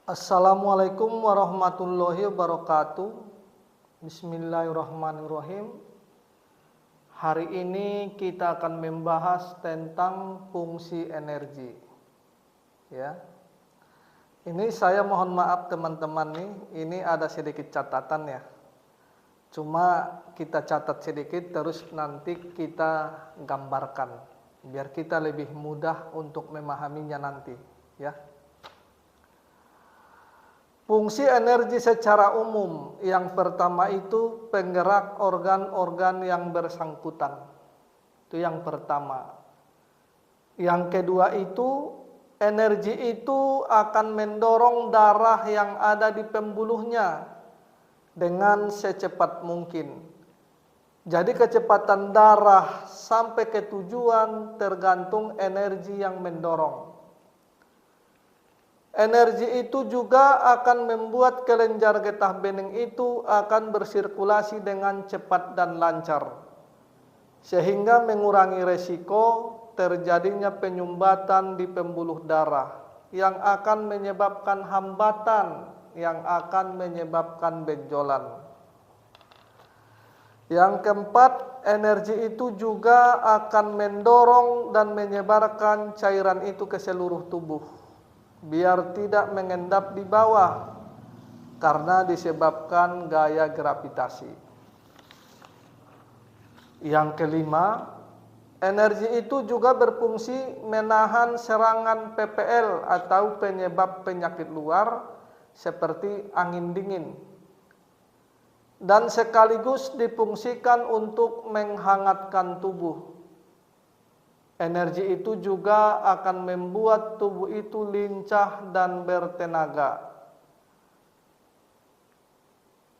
Assalamualaikum warahmatullahi wabarakatuh. Bismillahirrahmanirrahim. Hari ini kita akan membahas tentang fungsi energi. Ya. Ini saya mohon maaf teman-teman nih, ini ada sedikit catatan ya. Cuma kita catat sedikit terus nanti kita gambarkan biar kita lebih mudah untuk memahaminya nanti, ya. Fungsi energi secara umum, yang pertama itu penggerak organ-organ yang bersangkutan. Itu yang pertama. Yang kedua itu, energi itu akan mendorong darah yang ada di pembuluhnya dengan secepat mungkin. Jadi kecepatan darah sampai ke tujuan tergantung energi yang mendorong. Energi itu juga akan membuat kelenjar getah bening itu akan bersirkulasi dengan cepat dan lancar, sehingga mengurangi resiko terjadinya penyumbatan di pembuluh darah yang akan menyebabkan hambatan, yang akan menyebabkan benjolan. Yang keempat, energi itu juga akan mendorong dan menyebarkan cairan itu ke seluruh tubuh, biar tidak mengendap di bawah karena disebabkan gaya gravitasi. Yang kelima, energi itu juga berfungsi menahan serangan PPL atau penyebab penyakit luar seperti angin dingin, dan sekaligus difungsikan untuk menghangatkan tubuh. Energi itu juga akan membuat tubuh itu lincah dan bertenaga.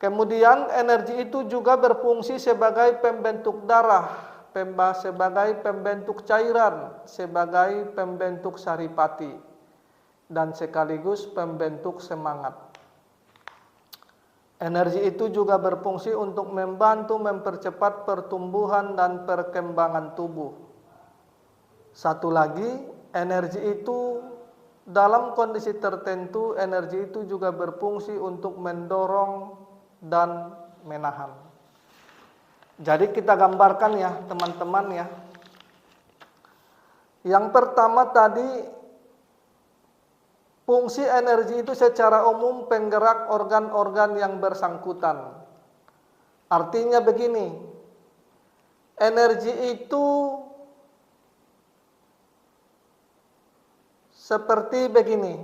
Kemudian energi itu juga berfungsi sebagai pembentuk darah, sebagai pembentuk cairan, sebagai pembentuk saripati, dan sekaligus pembentuk semangat. Energi itu juga berfungsi untuk membantu mempercepat pertumbuhan dan perkembangan tubuh. Satu lagi, energi itu dalam kondisi tertentu, energi itu juga berfungsi untuk mendorong dan menahan. Jadi kita gambarkan ya teman-teman ya. Yang pertama tadi, fungsi energi itu secara umum penggerak organ-organ yang bersangkutan. Artinya begini, energi itu seperti begini.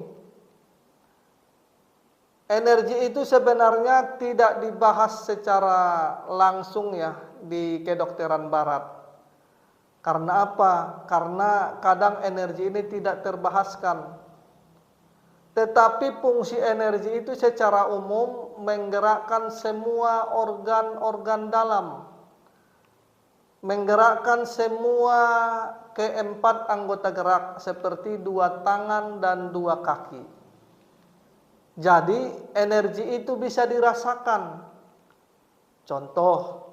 Energi itu sebenarnya tidak dibahas secara langsung ya di kedokteran barat. Karena apa? Karena kadang energi ini tidak terbahaskan. Tetapi fungsi energi itu secara umum menggerakkan semua organ-organ dalam, menggerakkan semua keempat anggota gerak seperti dua tangan dan dua kaki. Jadi energi itu bisa dirasakan. Contoh,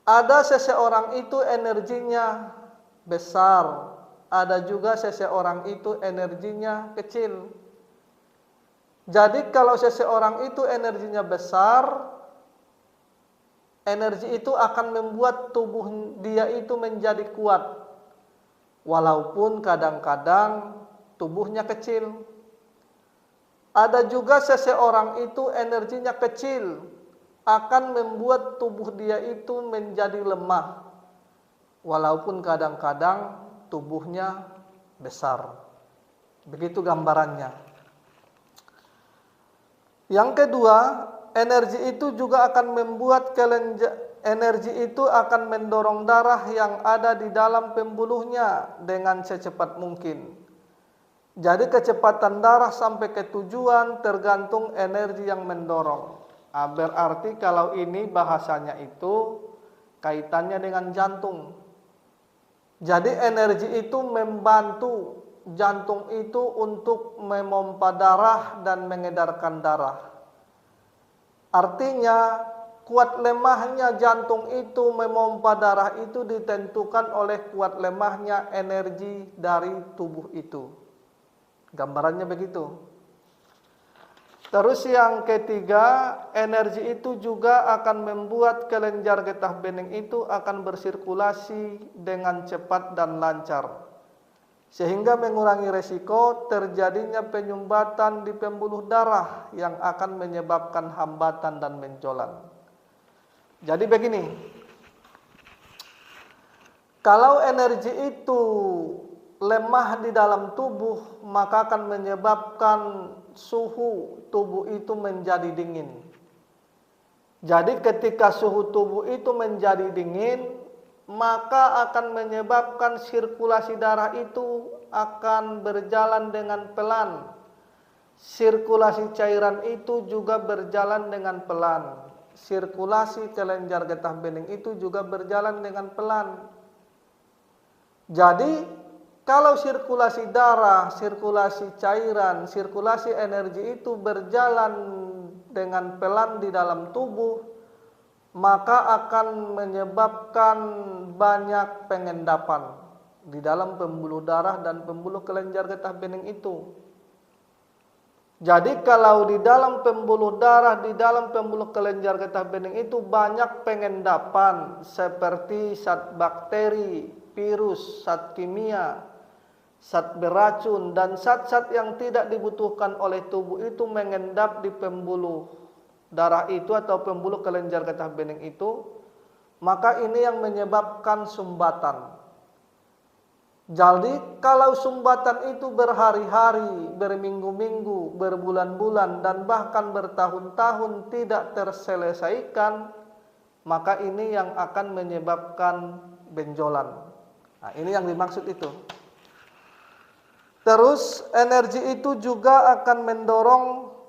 ada seseorang itu energinya besar, ada juga seseorang itu energinya kecil. Jadi kalau seseorang itu energinya besar, energi itu akan membuat tubuh dia itu menjadi kuat. Walaupun kadang-kadang tubuhnya kecil. Ada juga seseorang itu energinya kecil, akan membuat tubuh dia itu menjadi lemah. Walaupun kadang-kadang tubuhnya besar. Begitu gambarannya. Yang kedua, energi itu juga akan membuat energi itu akan mendorong darah yang ada di dalam pembuluhnya dengan secepat mungkin. Jadi kecepatan darah sampai ke tujuan tergantung energi yang mendorong. Berarti kalau ini bahasanya itu kaitannya dengan jantung. Jadi energi itu membantu jantung itu untuk memompa darah dan mengedarkan darah. Artinya kuat lemahnya jantung itu memompa darah itu ditentukan oleh kuat lemahnya energi dari tubuh itu. Gambarannya begitu. Terus yang ketiga, energi itu juga akan membuat kelenjar getah bening itu akan bersirkulasi dengan cepat dan lancar, sehingga mengurangi resiko terjadinya penyumbatan di pembuluh darah yang akan menyebabkan hambatan dan benjolan. Jadi begini, kalau energi itu lemah di dalam tubuh, maka akan menyebabkan suhu tubuh itu menjadi dingin. Jadi ketika suhu tubuh itu menjadi dingin, maka akan menyebabkan sirkulasi darah itu akan berjalan dengan pelan. Sirkulasi cairan itu juga berjalan dengan pelan. Sirkulasi kelenjar getah bening itu juga berjalan dengan pelan. Jadi kalau sirkulasi darah, sirkulasi cairan, sirkulasi energi itu berjalan dengan pelan di dalam tubuh, maka akan menyebabkan banyak pengendapan di dalam pembuluh darah dan pembuluh kelenjar getah bening itu. Jadi kalau di dalam pembuluh darah, di dalam pembuluh kelenjar getah bening itu banyak pengendapan seperti zat bakteri, virus, zat kimia, zat beracun, dan zat-zat yang tidak dibutuhkan oleh tubuh itu mengendap di pembuluh darah itu atau pembuluh kelenjar getah bening itu, maka ini yang menyebabkan sumbatan. Jadi kalau sumbatan itu berhari-hari, berminggu-minggu, berbulan-bulan, dan bahkan bertahun-tahun tidak terselesaikan, maka ini yang akan menyebabkan benjolan. Nah, ini yang dimaksud itu. Terus energi itu juga akan mendorong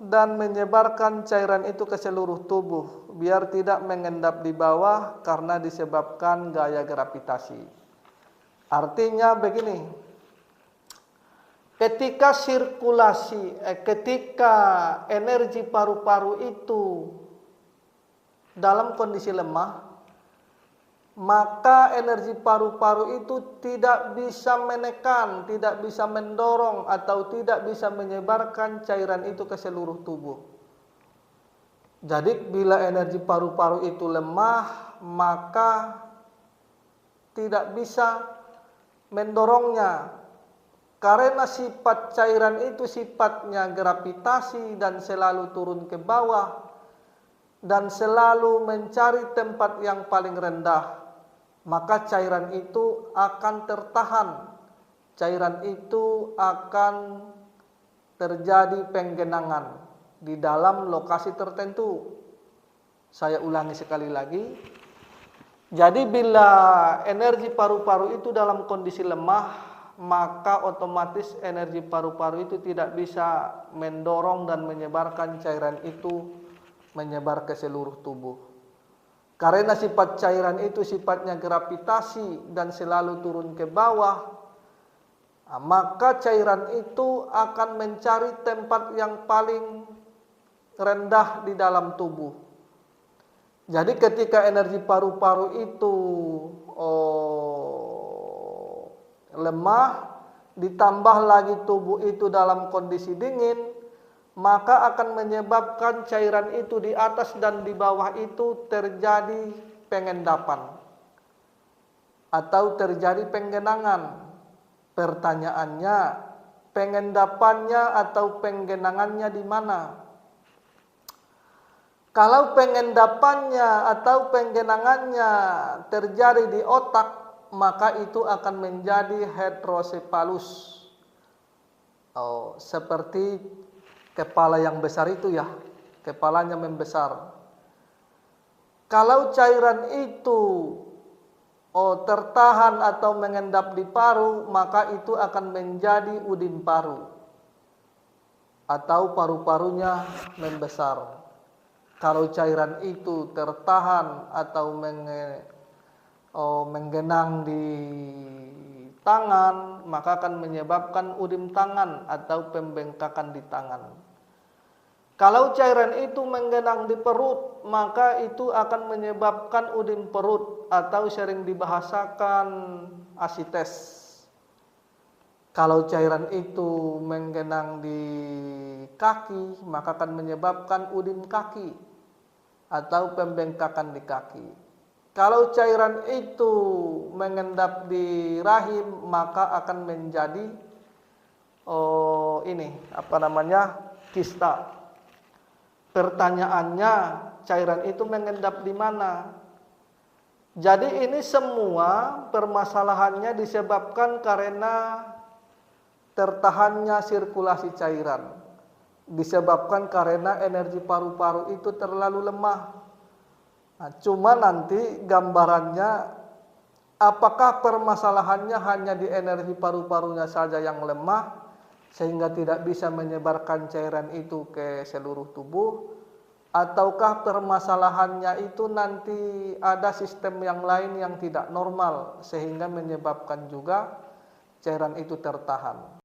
dan menyebarkan cairan itu ke seluruh tubuh, biar tidak mengendap di bawah karena disebabkan gaya gravitasi. Artinya begini, ketika ketika energi paru-paru itu dalam kondisi lemah, maka energi paru-paru itu tidak bisa menekan, tidak bisa mendorong, atau tidak bisa menyebarkan cairan itu ke seluruh tubuh. Jadi bila energi paru-paru itu lemah, maka tidak bisa mendorongnya, karena sifat cairan itu sifatnya gravitasi dan selalu turun ke bawah dan selalu mencari tempat yang paling rendah, maka cairan itu akan tertahan, cairan itu akan terjadi penggenangan di dalam lokasi tertentu. Saya ulangi sekali lagi. Jadi bila energi paru-paru itu dalam kondisi lemah, maka otomatis energi paru-paru itu tidak bisa mendorong dan menyebarkan cairan itu menyebar ke seluruh tubuh. Karena sifat cairan itu sifatnya gravitasi dan selalu turun ke bawah, maka cairan itu akan mencari tempat yang paling rendah di dalam tubuh. Jadi ketika energi paru-paru itu lemah, ditambah lagi tubuh itu dalam kondisi dingin, maka akan menyebabkan cairan itu di atas dan di bawah itu terjadi pengendapan atau terjadi penggenangan. Pertanyaannya, pengendapannya atau penggenangannya di mana? Kalau pengendapannya atau penggenangannya terjadi di otak, maka itu akan menjadi hidrosefalus. Seperti kepala yang besar itu ya, kepalanya membesar. Kalau cairan itu tertahan atau mengendap di paru, maka itu akan menjadi udin paru atau paru-parunya membesar. Kalau cairan itu tertahan atau menggenang di tangan, maka akan menyebabkan udim tangan atau pembengkakan di tangan. Kalau cairan itu menggenang di perut, maka itu akan menyebabkan udim perut atau sering dibahasakan asites. Kalau cairan itu menggenang di kaki, maka akan menyebabkan udin kaki atau pembengkakan di kaki. Kalau cairan itu mengendap di rahim, maka akan menjadi kista. Pertanyaannya, cairan itu mengendap di mana? Jadi ini semua permasalahannya disebabkan karena tertahannya sirkulasi cairan. Disebabkan karena energi paru-paru itu terlalu lemah. Nah, cuma nanti gambarannya, apakah permasalahannya hanya di energi paru-parunya saja yang lemah sehingga tidak bisa menyebarkan cairan itu ke seluruh tubuh, ataukah permasalahannya itu nanti ada sistem yang lain yang tidak normal sehingga menyebabkan juga cairan itu tertahan.